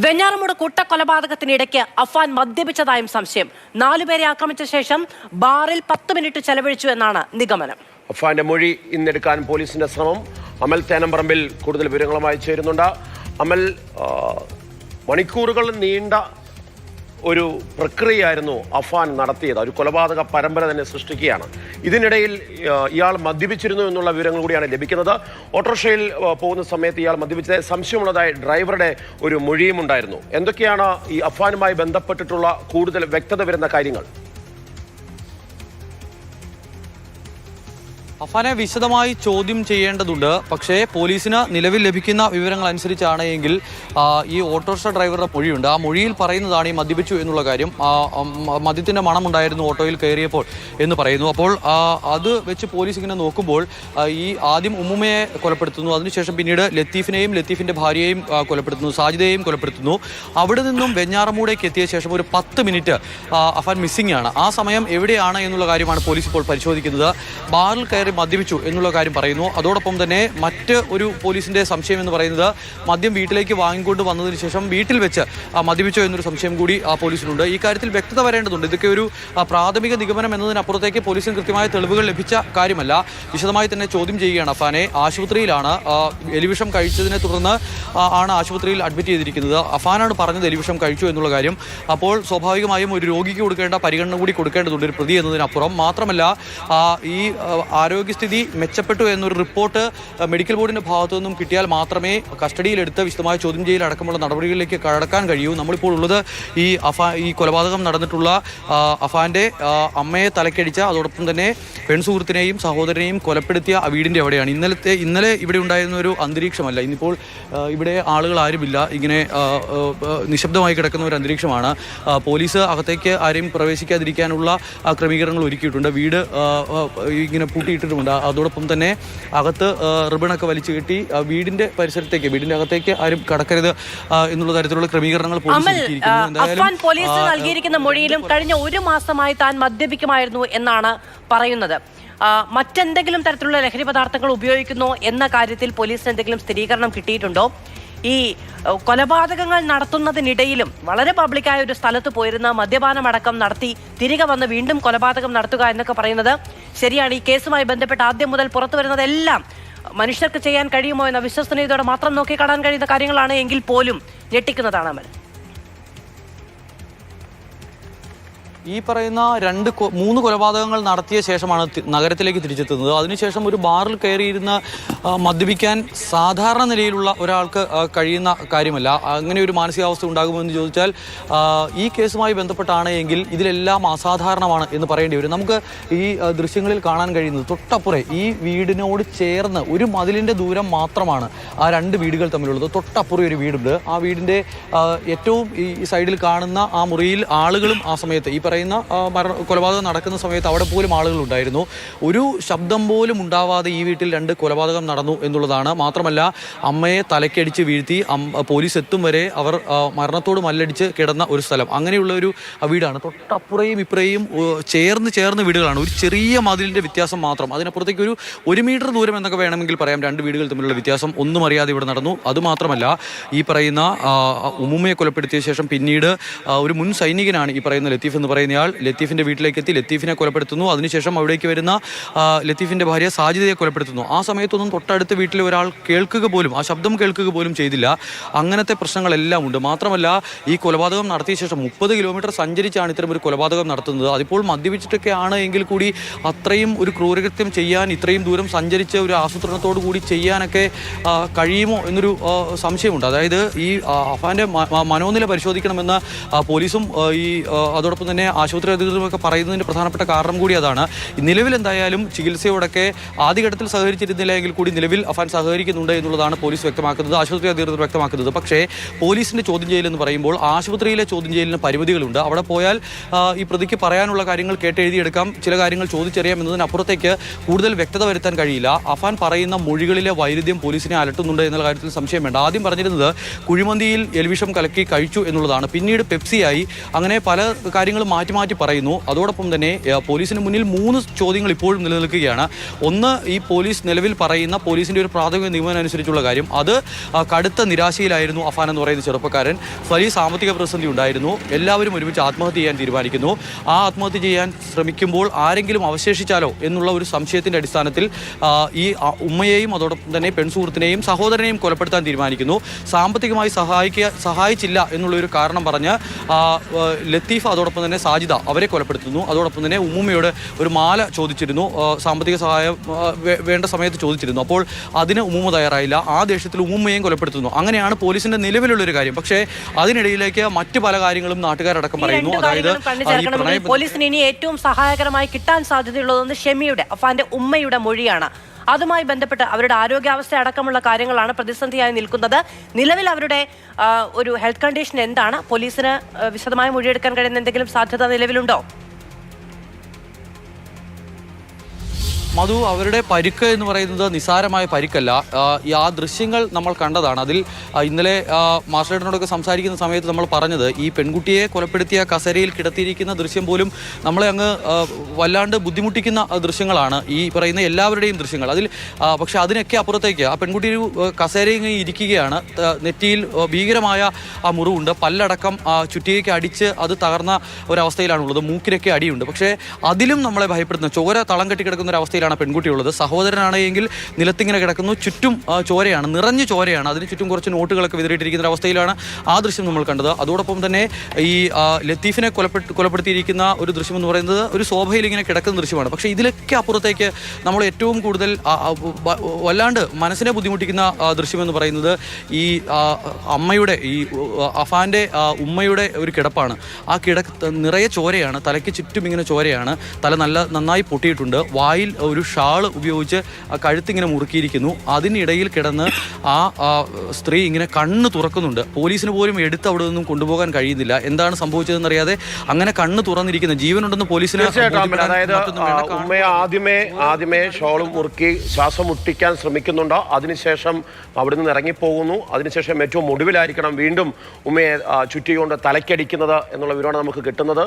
വെഞ്ഞാറമൂട് കൂട്ടക്കൊലപാതകത്തിനിടയ്ക്ക് അഫാൻ മദ്യപിച്ചതായും സംശയം. 4 പേരെ ആക്രമിച്ച ശേഷം ബാറിൽ 10 മിനിറ്റ് ചെലവഴിച്ചു എന്നാണ് നിഗമനം. അഫാന്റെ മൊഴി ഇന്നെടുക്കാൻ പോലീസിന്റെ ശ്രമം. അമൽ തേനമ്പറമ്പിൽ കൂടുതൽ വിവരങ്ങളുമായി ചേരുന്നുണ്ട്. അമൽ, മണിക്കൂറുകൾ നീണ്ട ഒരു പ്രക്രിയയായിരുന്നു അഫാൻ നടത്തിയത്. ഒരു കൊലപാതക പരമ്പര തന്നെ സൃഷ്ടിക്കുകയാണ്. ഇതിനിടയിൽ ഇയാൾ മദ്യപിച്ചിരുന്നു എന്നുള്ള വിവരങ്ങൾ കൂടിയാണ് ലഭിക്കുന്നത്. ഓട്ടോറിക്ഷയിൽ പോകുന്ന സമയത്ത് ഇയാൾ മദ്യപിച്ചത് സംശയമുള്ളതായി ഡ്രൈവറുടെ ഒരു മൊഴിയും ഉണ്ടായിരുന്നു. എന്തൊക്കെയാണ് ഈ അഫാനുമായി ബന്ധപ്പെട്ടിട്ടുള്ള കൂടുതൽ വ്യക്തത വരുന്ന കാര്യങ്ങൾ? അഫാനെ വിശദമായി ചോദ്യം ചെയ്യേണ്ടതുണ്ട്. പക്ഷേ പോലീസിന് നിലവിൽ ലഭിക്കുന്ന വിവരങ്ങൾ അനുസരിച്ചാണ് എങ്കിൽ ഈ ഓട്ടോറിക്ഷ ഡ്രൈവറുടെ മൊഴിയുണ്ട്. ആ മൊഴിയിൽ പറയുന്നതാണ് ഈ മദ്യപിച്ചു എന്നുള്ള കാര്യം. മദ്യത്തിൻ്റെ മണമുണ്ടായിരുന്നു ഓട്ടോയിൽ കയറിയപ്പോൾ എന്ന് പറയുന്നു. അപ്പോൾ അത് വെച്ച് പോലീസ് ഇങ്ങനെ നോക്കുമ്പോൾ ഈ ആദ്യം ഉമ്മുമ്മയെ കൊലപ്പെടുത്തുന്നു, അതിനുശേഷം പിന്നീട് ലത്തീഫിനെയും ലത്തീഫിൻ്റെ ഭാര്യയെയും കൊലപ്പെടുത്തുന്നു, സാജിദയെയും കൊലപ്പെടുത്തുന്നു. അവിടെ നിന്നും വെഞ്ഞാറമൂടേക്ക് എത്തിയ ശേഷം ഒരു 10 മിനിറ്റ് അഫാൻ മിസ്സിംഗ് ആണ്. ആ സമയം എവിടെയാണ് എന്നുള്ള കാര്യമാണ് പോലീസ് ഇപ്പോൾ പരിശോധിക്കുന്നത്. ബാറിൽ കയറി മദ്യപിച്ചു എന്നുള്ള കാര്യം പറയുന്നു. അതോടൊപ്പം തന്നെ മറ്റ് ഒരു പോലീസിന്റെ സംശയം എന്ന് പറയുന്നത് മദ്യം വീട്ടിലേക്ക് വാങ്ങിക്കൊണ്ട് വന്നതിന് ശേഷം വീട്ടിൽ വെച്ച് മദ്യപിച്ചോ എന്നൊരു സംശയം കൂടി പോലീസിനുണ്ട്. ഈ കാര്യത്തിൽ വ്യക്തത വരേണ്ടതുണ്ട്. ഇതൊക്കെ ഒരു പ്രാഥമിക നിഗമനം എന്നതിനപ്പുറത്തേക്ക് പോലീസിന് കൃത്യമായ തെളിവുകൾ ലഭിച്ച കാര്യമല്ല. വിശദമായി തന്നെ ചോദ്യം ചെയ്യുകയാണ് അഫാനെ. ആശുപത്രിയിലാണ് എലിവിഷം കഴിച്ചതിനെ തുടർന്ന് ആണ് ആശുപത്രിയിൽ അഡ്മിറ്റ് ചെയ്തിരിക്കുന്നത്. അഫാനാണ് പറഞ്ഞത് എലിവിഷം കഴിച്ചു എന്നുള്ള കാര്യം. അപ്പോൾ സ്വാഭാവികമായും ഒരു രോഗിക്ക് കൊടുക്കേണ്ട പരിഗണന കൂടി കൊടുക്കേണ്ടതുണ്ട് ഒരു പ്രതി എന്നതിനപ്പുറം. മാത്രമല്ല ഈ ആരോഗ്യസ്ഥിതി മെച്ചപ്പെട്ടു എന്നൊരു റിപ്പോർട്ട് മെഡിക്കൽ ബോർഡിന്റെ ഭാഗത്തു നിന്നും കിട്ടിയാൽ മാത്രമേ കസ്റ്റഡിയിലെടുത്ത് വിശദമായ ചോദ്യം ചെയ്യൽ അടക്കമുള്ള നടപടികളിലേക്ക് കടക്കാൻ കഴിയൂ. നമ്മളിപ്പോൾ ഉള്ളത് ഈ കൊലപാതകം നടന്നിട്ടുള്ള അഫാന്റെ അമ്മയെ തലക്കടിച്ച, അതോടൊപ്പം തന്നെ പെൺസുഹൃത്തിനെയും സഹോദരനെയും കൊലപ്പെടുത്തിയ ആ വീടിന്റെ എവിടെയാണ്. ഇന്നലെ ഇവിടെ ഉണ്ടായിരുന്ന ഒരു അന്തരീക്ഷമല്ല. ഇന്നിപ്പോൾ ഇവിടെ ആളുകൾ ആരുമില്ല. ഇങ്ങനെ നിശബ്ദമായി കിടക്കുന്ന ഒരു അന്തരീക്ഷമാണ്. പോലീസ് അകത്തേക്ക് ആരെയും പ്രവേശിക്കാതിരിക്കാനുള്ള ക്രമീകരണങ്ങൾ ഒരുക്കിയിട്ടുണ്ട്. വീട് ഇങ്ങനെ പൂട്ടിയിട്ടിട്ടുമുണ്ട്. അതോടൊപ്പം തന്നെ അകത്ത് റിബണൊക്കെ വലിച്ചു കെട്ടി വീടിന്റെ പരിസരത്തേക്ക്, വീടിന്റെ അകത്തേക്ക് ആരും കടക്കരുത് എന്നുള്ള തരത്തിലുള്ള ക്രമീകരണങ്ങൾ അഫാൻ പോലീസ് നൽകിയിരിക്കുന്ന മൊഴിയിലും കഴിഞ്ഞ 1 മാസമായി താൻ മദ്യപിക്കുമായിരുന്നു എന്നാണ് പറയുന്നത്. മറ്റെന്തെങ്കിലും തരത്തിലുള്ള ലഹരി പദാർത്ഥങ്ങൾ ഉപയോഗിക്കുന്നോ എന്ന കാര്യത്തിൽ പോലീസിന് എന്തെങ്കിലും സ്ഥിരീകരണം കിട്ടിയിട്ടുണ്ടോ? ഈ കൊലപാതകങ്ങൾ നടത്തുന്നതിനിടയിലും വളരെ പബ്ലിക്കായ ഒരു സ്ഥലത്ത് പോയിരുന്ന മദ്യപാനമടക്കം നടത്തി തിരികെ വന്ന് വീണ്ടും കൊലപാതകം നടത്തുക എന്നൊക്കെ പറയുന്നത് ശരിയാണ്? ഈ കേസുമായി ബന്ധപ്പെട്ട് ആദ്യം മുതൽ പുറത്തു വരുന്നതെല്ലാം മനുഷ്യർക്ക് ചെയ്യാൻ കഴിയുമോ എന്ന വിശ്വസനീയതയോടെ മാത്രം നോക്കി കാണാൻ കഴിയുന്ന കാര്യങ്ങളാണ് എങ്കിൽ പോലും ഞെട്ടിക്കുന്നതാണ് അമൽ. ഈ പറയുന്ന 3 കൊലപാതകങ്ങൾ നടത്തിയ ശേഷമാണ് നഗരത്തിലേക്ക് തിരിച്ചെത്തുന്നത്. അതിനുശേഷം ഒരു ബാറിൽ കയറിയിരുന്ന മദ്യപിക്കാൻ സാധാരണ നിലയിലുള്ള ഒരാൾക്ക് കഴിയുന്ന കാര്യമല്ല. അങ്ങനെ ഒരു മാനസികാവസ്ഥ ഉണ്ടാകുമെന്ന് ചോദിച്ചാൽ ഈ കേസുമായി ബന്ധപ്പെട്ടാണ് എങ്കിൽ ഇതിലെല്ലാം അസാധാരണമാണ് എന്ന് പറയേണ്ടി വരും. നമുക്ക് ഈ ദൃശ്യങ്ങളിൽ കാണാൻ കഴിയുന്നത് തൊട്ടപ്പുറേ ഈ വീടിനോട് ചേർന്ന് ഒരു മതിലിൻ്റെ ദൂരം മാത്രമാണ് ആ 2 വീടുകൾ തമ്മിലുള്ളത്. തൊട്ടപ്പുറം ഒരു വീടുണ്ട്. ആ വീടിൻ്റെ ഏറ്റവും ഈ സൈഡിൽ കാണുന്ന ആ മുറിയിൽ ആളുകളും ആ സമയത്ത് ഈ പറയുന്ന കൊലപാതകം നടക്കുന്ന സമയത്ത് അവിടെ പോലും ആളുകളുണ്ടായിരുന്നു. ഒരു ശബ്ദം പോലും ഉണ്ടാവാതെ ഈ വീട്ടിൽ 2 കൊലപാതകം നടന്നു എന്നുള്ളതാണ്. മാത്രമല്ല അമ്മയെ തലക്കടിച്ച് വീഴ്ത്തി പോലീസ് എത്തും വരെ അവർ മരണത്തോട് മല്ലടിച്ച് കിടന്ന ഒരു സ്ഥലം. അങ്ങനെയുള്ള ഒരു വീടാണ്. തൊട്ടപ്പുറയും ഇപ്പുറയും ചേർന്ന് വീടുകളാണ്. ഒരു ചെറിയ മതിലിൻ്റെ വ്യത്യാസം മാത്രം. അതിനപ്പുറത്തേക്ക് ഒരു 1 മീറ്റർ ദൂരം എന്നൊക്കെ വേണമെങ്കിൽ പറയാം 2 വീടുകൾ തമ്മിലുള്ള വ്യത്യാസം. ഒന്നും അറിയാതെ ഇവിടെ നടന്നു. അതുമാത്രമല്ല ഈ പറയുന്ന ഉമ്മുമ്മയെ കൊലപ്പെടുത്തിയ ശേഷം പിന്നീട് ഒരു മുൻ സൈനികനാണ് ഈ പറയുന്ന ലത്തീഫ് എന്ന് പറയുന്നയാൾ ലത്തീഫിൻ്റെ വീട്ടിലേക്ക് എത്തി ലത്തീഫിനെ കൊലപ്പെടുത്തുന്നു. അതിനുശേഷം അവിടേക്ക് വരുന്ന ലത്തീഫിൻ്റെ ഭാര്യ സാജിദയെ കൊലപ്പെടുത്തുന്നു. ആ സമയത്തൊന്നും തൊട്ടടുത്ത വീട്ടിലെ ഒരാൾ കേൾക്കുക പോലും, ആ ശബ്ദം കേൾക്കുക പോലും ചെയ്തില്ല. അങ്ങനത്തെ പ്രശ്നങ്ങളെല്ലാം ഉണ്ട്. മാത്രമല്ല ഈ കൊലപാതകം നടത്തിയ ശേഷം 30 കിലോമീറ്റർ സഞ്ചരിച്ചാണ് ഇത്തരം ഒരു കൊലപാതകം നടത്തുന്നത്. അതിപ്പോൾ മദ്യപിച്ചിട്ടൊക്കെ ആണ് എങ്കിൽ കൂടി അത്രയും ഒരു ക്രൂരകൃത്യം ചെയ്യാൻ, ഇത്രയും ദൂരം സഞ്ചരിച്ച് ഒരു ആസൂത്രണത്തോടു കൂടി ചെയ്യാനൊക്കെ കഴിയുമോ എന്നൊരു സംശയമുണ്ട്. അതായത് ഈ അഫാൻ്റെ മനോനില പരിശോധിക്കണമെന്ന് പോലീസും ഈ അതോടൊപ്പം തന്നെ ആശുപത്രി അധികൃതരൊക്കെ പറയുന്നതിൻ്റെ പ്രധാനപ്പെട്ട കാരണം കൂടി അതാണ്. നിലവിൽ എന്തായാലും ചികിത്സയോടൊക്കെ ആദ്യഘട്ടത്തിൽ സഹകരിച്ചിരുന്നില്ല എങ്കിൽ കൂടി നിലവിൽ അഫാൻ സഹകരിക്കുന്നുണ്ട് എന്നുള്ളതാണ് പോലീസ് വ്യക്തമാക്കുന്നത്, ആശുപത്രി അധികൃതർ വ്യക്തമാക്കുന്നത്. പക്ഷേ പോലീസിൻ്റെ ചോദ്യം ചെയ്യലെന്ന് പറയുമ്പോൾ ആശുപത്രിയിലെ ചോദ്യം ചെയ്യലിന് പരിമിതികളുണ്ട്. അവിടെ പോയാൽ ഈ പ്രതിക്ക് പറയാനുള്ള കാര്യങ്ങൾ കേട്ടെഴുതിയെടുക്കാം, ചില കാര്യങ്ങൾ ചോദിച്ചറിയാം എന്നതിനപ്പുറത്തേക്ക് കൂടുതൽ വ്യക്തത വരുത്താൻ കഴിയില്ല. അഫാൻ പറയുന്ന മൊഴികളിലെ വൈരുദ്ധ്യം പോലീസിനെ അലട്ടുന്നുണ്ട് എന്നുള്ള കാര്യത്തിൽ സംശയം വേണ്ട. ആദ്യം പറഞ്ഞിരുന്നത് കുഴിമന്തിയിൽ എലിവിഷം കലക്കി കഴിച്ചു എന്നുള്ളതാണ്. പിന്നീട് പെപ്സിയായി. അങ്ങനെ പല കാര്യങ്ങളും മാറ്റി മാറ്റി പറയുന്നു. അതോടൊപ്പം തന്നെ പോലീസിന് മുന്നിൽ 3 ചോദ്യങ്ങൾ ഇപ്പോഴും നിലനിൽക്കുകയാണ്. ഒന്ന്, ഈ പോലീസ് നിലവിൽ പറയുന്ന പോലീസിന്റെ ഒരു പ്രാഥമിക നിയമനം അനുസരിച്ചുള്ള കാര്യം, അത് കടുത്ത നിരാശയിലായിരുന്നു അഫാൻ എന്ന് പറയുന്ന ചെറുപ്പക്കാരൻ. വലിയ സാമ്പത്തിക പ്രതിസന്ധി ഉണ്ടായിരുന്നു. എല്ലാവരും ഒരുമിച്ച് ആത്മഹത്യ ചെയ്യാൻ തീരുമാനിക്കുന്നു. ആ ആത്മഹത്യ ചെയ്യാൻ ശ്രമിക്കുമ്പോൾ ആരെങ്കിലും അവശേഷിച്ചാലോ എന്നുള്ള ഒരു സംശയത്തിന്റെ അടിസ്ഥാനത്തിൽ ഈ ഉമ്മയെയും അതോടൊപ്പം തന്നെ പെൺസുഹൃത്തിനെയും സഹോദരനെയും കൊലപ്പെടുത്താൻ തീരുമാനിക്കുന്നു. സാമ്പത്തികമായി സഹായിച്ചില്ല എന്നുള്ളൊരു കാരണം പറഞ്ഞ് ലത്തീഫ് അതോടൊപ്പം തന്നെ സാജിദ അവരെ കൊലപ്പെടുത്തുന്നു. അതോടൊപ്പം തന്നെ ഉമ്മുമ്മയോട് ഒരു മാല ചോദിച്ചിരുന്നു, സാമ്പത്തിക സഹായം വേണ്ട സമയത്ത് ചോദിച്ചിരുന്നു. അപ്പോൾ അതിന് ഉമ്മുമ്മ തയ്യാറായില്ല. ആ ദേഷ്യത്തിൽ ഉമ്മുമ്മയെയും കൊലപ്പെടുത്തുന്നു. അങ്ങനെയാണ് പോലീസിന്റെ നിലവിലുള്ളൊരു കാര്യം. പക്ഷേ അതിനിടയിലേക്ക് മറ്റ് പല കാര്യങ്ങളും നാട്ടുകാരടക്കം പറയുന്നു. അതായത് പോലീസിന് ഇനി ഏറ്റവും സഹായകരമായി കിട്ടാൻ സാധ്യതയുള്ളതെന്ന് ഷെമിയുടെ, അഫാന്റെ ഉമ്മയുടെ മൊഴിയാണ്. അതുമായി ബന്ധപ്പെട്ട് അവരുടെ ആരോഗ്യാവസ്ഥ അടക്കമുള്ള കാര്യങ്ങളാണ് പ്രതിസന്ധിയായി നിൽക്കുന്നത്. നിലവിൽ അവരുടെ ഒരു ഹെൽത്ത് കണ്ടീഷൻ എന്താണ്? പോലീസിന് വിശദമായ മൊഴിയെടുക്കാൻ കഴിയുന്ന എന്തെങ്കിലും സാധ്യത നിലവിലുണ്ടോ? മധു, അവരുടെ പരിക്ക് എന്ന് പറയുന്നത് നിസ്സാരമായ പരിക്കല്ല. ആ ദൃശ്യങ്ങൾ നമ്മൾ കണ്ടതാണ്. അതിൽ ഇന്നലെ മാസ്റ്റേട്ടനോടൊക്കെ സംസാരിക്കുന്ന സമയത്ത് നമ്മൾ പറഞ്ഞത്, ഈ പെൺകുട്ടിയെ കൊലപ്പെടുത്തിയ കസേരയിൽ കിടത്തിയിരിക്കുന്ന ദൃശ്യം പോലും നമ്മളെ അങ്ങ് വല്ലാണ്ട് ബുദ്ധിമുട്ടിക്കുന്ന ദൃശ്യങ്ങളാണ് ഈ പറയുന്ന എല്ലാവരുടെയും ദൃശ്യങ്ങൾ. അതിൽ പക്ഷെ അതിനൊക്കെ അപ്പുറത്തേക്ക് ആ പെൺകുട്ടി ഒരു കസേരയിൽ ഇരിക്കുകയാണ്. നെറ്റിയിൽ ഭീകരമായ ആ മുറിവുണ്ട്. പല്ലടക്കം ചുറ്റികയ്ക്ക് അടിച്ച് അത് തകർന്ന ഒരവസ്ഥയിലാണുള്ളത്. മൂക്കിനൊക്കെ അടിയുണ്ട്. പക്ഷേ അതിലും നമ്മളെ ഭയപ്പെടുത്തുന്ന, ചോര തളം കെട്ടി കിടക്കുന്ന ഒരു അവസ്ഥയിൽ പെൺകുട്ടിയുള്ളത്. സഹോദരനാണെങ്കിൽ നിലത്തിങ്ങനെ കിടക്കുന്നു. ചുറ്റും ചോരയാണ്, നിറഞ്ഞു ചോരയാണ്. അതിന് ചുറ്റും കുറച്ച് നോട്ടുകളൊക്കെ വിതറിയിട്ടിരിക്കുന്ന അവസ്ഥയിലാണ് ആ ദൃശ്യം നമ്മൾ കണ്ടത്. അതോടൊപ്പം തന്നെ ഈ ലത്തീഫിനെ കൊലപ്പെടുത്തിയിരിക്കുന്ന ഒരു ദൃശ്യം എന്ന് പറയുന്നത് ഒരു ശോഭയിൽ ഇങ്ങനെ കിടക്കുന്ന ദൃശ്യമാണ്. പക്ഷേ ഇതിലൊക്കെ അപ്പുറത്തേക്ക് നമ്മൾ ഏറ്റവും കൂടുതൽ വല്ലാണ്ട് മനസ്സിനെ ബുദ്ധിമുട്ടിക്കുന്ന ദൃശ്യം എന്ന് പറയുന്നത് ഈ അമ്മയുടെ, ഈ അഫാന്റെ ഉമ്മയുടെ ഒരു കിടപ്പാണ്. ആ നിറയെ ചോരയാണ്. തലയ്ക്ക് ചുറ്റും ഇങ്ങനെ ചോരയാണ്. തല നന്നായി പൊട്ടിയിട്ടുണ്ട്. വായിൽ ഒരു ഷാള് ഉപയോഗിച്ച് കഴുത്തിങ്ങനെ മുറുക്കിയിരിക്കുന്നു. അതിനിടയിൽ കിടന്ന് ആ സ്ത്രീ ഇങ്ങനെ കണ്ണ് തുറക്കുന്നുണ്ട്. പോലീസിന് പോലും എടുത്ത് അവിടെ നിന്നും കൊണ്ടുപോകാൻ കഴിയുന്നില്ല. എന്താണ് സംഭവിച്ചതെന്നറിയാതെ അങ്ങനെ കണ്ണ് തുറന്നിരിക്കുന്നത്. ജീവനുണ്ടെന്ന് പോലീസിന്. അതായത് ഉമ്മയെ ആദ്യമേ ഷോളും മുറുക്കി ശ്വാസം മുട്ടിക്കാൻ ശ്രമിക്കുന്നുണ്ടോ, അതിനുശേഷം അവിടെ നിന്ന് ഇറങ്ങിപ്പോകുന്നു. അതിനുശേഷം ഏറ്റവും ഒടുവിലായിരിക്കണം വീണ്ടും ഉമ്മയെ ചുറ്റിക്കൊണ്ട് തലയ്ക്കടിക്കുന്നത് എന്നുള്ള വിവരമാണ് നമുക്ക് കിട്ടുന്നത്.